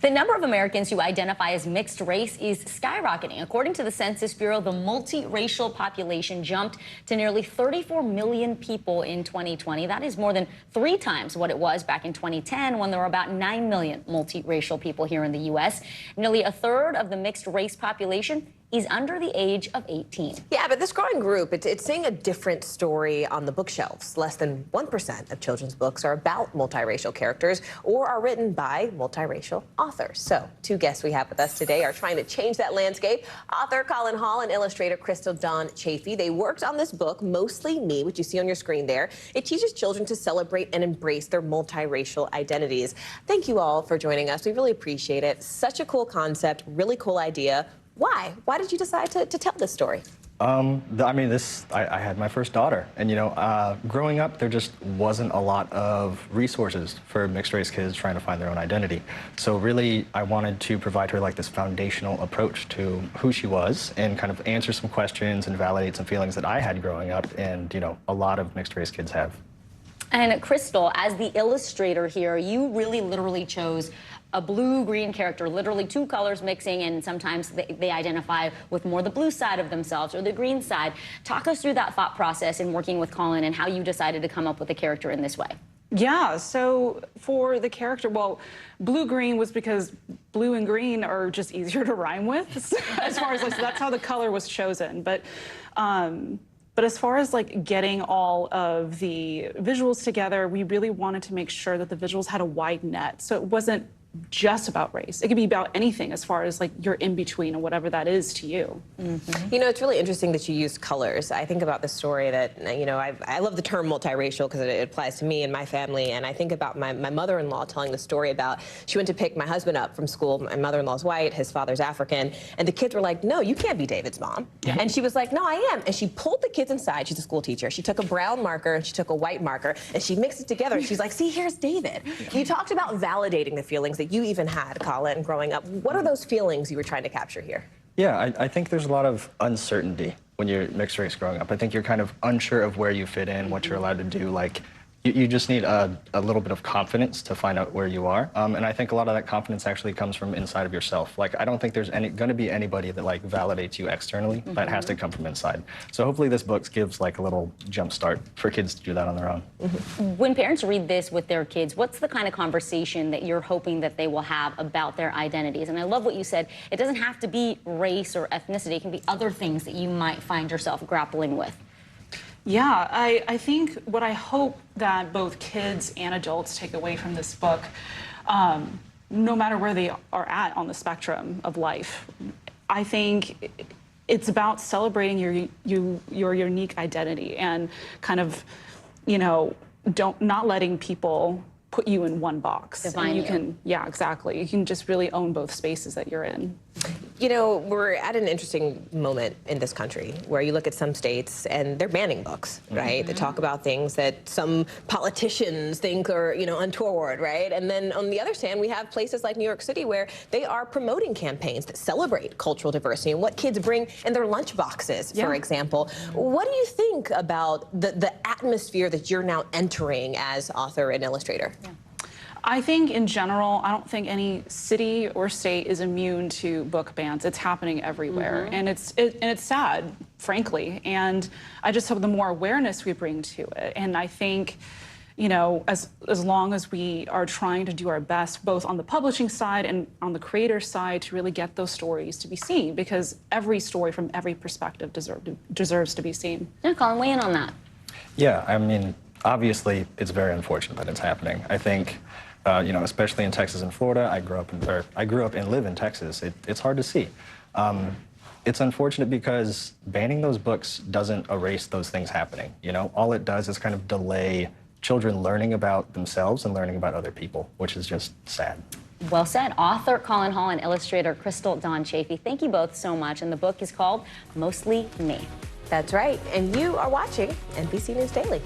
The number of Americans who identify as mixed race is skyrocketing. According to the Census Bureau, the multiracial population jumped to nearly 34 million people in 2020. That is more than 3 times what it was back in 2010, when there were about 9 million multiracial people here in the U.S. Nearly a third of the mixed race population is under the age of 18. Yeah, but this growing group, it's seeing a different story on the bookshelves. Less than 1% of children's books are about multiracial characters or are written by multiracial authors. So, 2 guests we have with us today are trying to change that landscape. Author Collin Hall and illustrator Crystal Dawn Chafee. They worked on this book, Mostly Me, which you see on your screen there. It teaches children to celebrate and embrace their multiracial identities. Thank you all for joining us. We really appreciate it. Such a cool concept, really cool idea. Why? Why did you decide to tell this story? I had my first daughter, and growing up, there just wasn't a lot of resources for mixed race kids trying to find their own identity. So really, I wanted to provide her like this foundational approach to who she was and kind of answer some questions and validate some feelings that I had growing up, and a lot of mixed race kids have. And Crystal, as the illustrator here, you really literally chose a blue-green character, literally 2 colors mixing, and sometimes they identify with more the blue side of themselves or the green side. Talk us through that thought process in working with Collin and how you decided to come up with a character in this way. Yeah, so for the character, well, blue-green was because blue and green are just easier to rhyme with, as far as so that's how the color was chosen. But as far as like getting all of the visuals together, we really wanted to make sure that the visuals had a wide net, so it wasn't just about race. It could be about anything as far as like you're in between and whatever that is to you. Mm-hmm. It's really interesting that you used colors. I think about the story that, I love the term multiracial because it applies to me and my family. And I think about my mother-in-law telling the story about, she went to pick my husband up from school. My mother-in-law's white, his father's African. And the kids were like, no, you can't be David's mom. Yeah. And she was like, no, I am. And she pulled the kids inside. She's a school teacher. She took a brown marker and she took a white marker and she mixed it together. And she's like, see, here's David. Yeah. You talked about validating the feelings that you even had, Collin, growing up. What are those feelings you were trying to capture here? Yeah, I think there's a lot of uncertainty when you're mixed race growing up. I think you're kind of unsure of where you fit in, what you're allowed to do. Like, you just need a little bit of confidence to find out where you are. And I think a lot of that confidence actually comes from inside of yourself. Like, I don't think there's going to be anybody that like validates you externally. Mm-hmm. That has to come from inside. So hopefully this book gives like a little jump start for kids to do that on their own. Mm-hmm. When parents read this with their kids, what's the kind of conversation that you're hoping that they will have about their identities? And I love what you said. It doesn't have to be race or ethnicity. It can be other things that you might find yourself grappling with. Yeah, I think what I hope that both kids and adults take away from this book, no matter where they are at on the spectrum of life, I think it's about celebrating your unique identity and kind of, not letting people put you in one box. Define you. Yeah, exactly. You can just really own both spaces that you're in. We're at an interesting moment in this country where you look at some states and they're banning books, right? Mm-hmm. They talk about things that some politicians think are, untoward, right? And then on the other hand, we have places like New York City where they are promoting campaigns that celebrate cultural diversity and what kids bring in their lunch boxes, for example. What do you think about the atmosphere that you're now entering as author and illustrator? Yeah. I think in general, I don't think any city or state is immune to book bans. It's happening everywhere, and it's sad, frankly. And I just hope the more awareness we bring to it, and I think, as long as we are trying to do our best, both on the publishing side and on the creator side, to really get those stories to be seen, because every story from every perspective deserves to be seen. Yeah, Collin, weigh in on that. Yeah, I mean, obviously, it's very unfortunate that it's happening. I think. Especially in Texas and Florida, I grew up and live in Texas. It's hard to see. It's unfortunate because banning those books doesn't erase those things happening. All it does is kind of delay children learning about themselves and learning about other people, which is just sad. Well said. Author Collin Hall and illustrator Crystal Dawn Chafee, thank you both so much. And the book is called Mostly Me. That's right. And you are watching NBC News Daily.